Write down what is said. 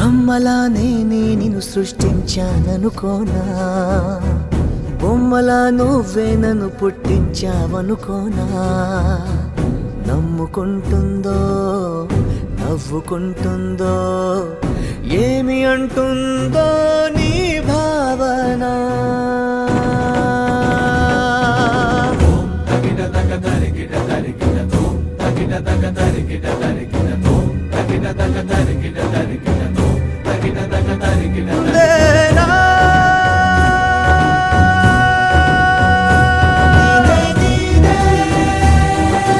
బ్రహ్మలానే నిన్ను సృష్టించాననుకోనా, బొమ్మలా నువ్వే నన్ను పుట్టించావనుకోనా. నమ్ముకుంటుందో నవ్వుకుంటుందో ఏమి అంటుందో నీ భావన. దే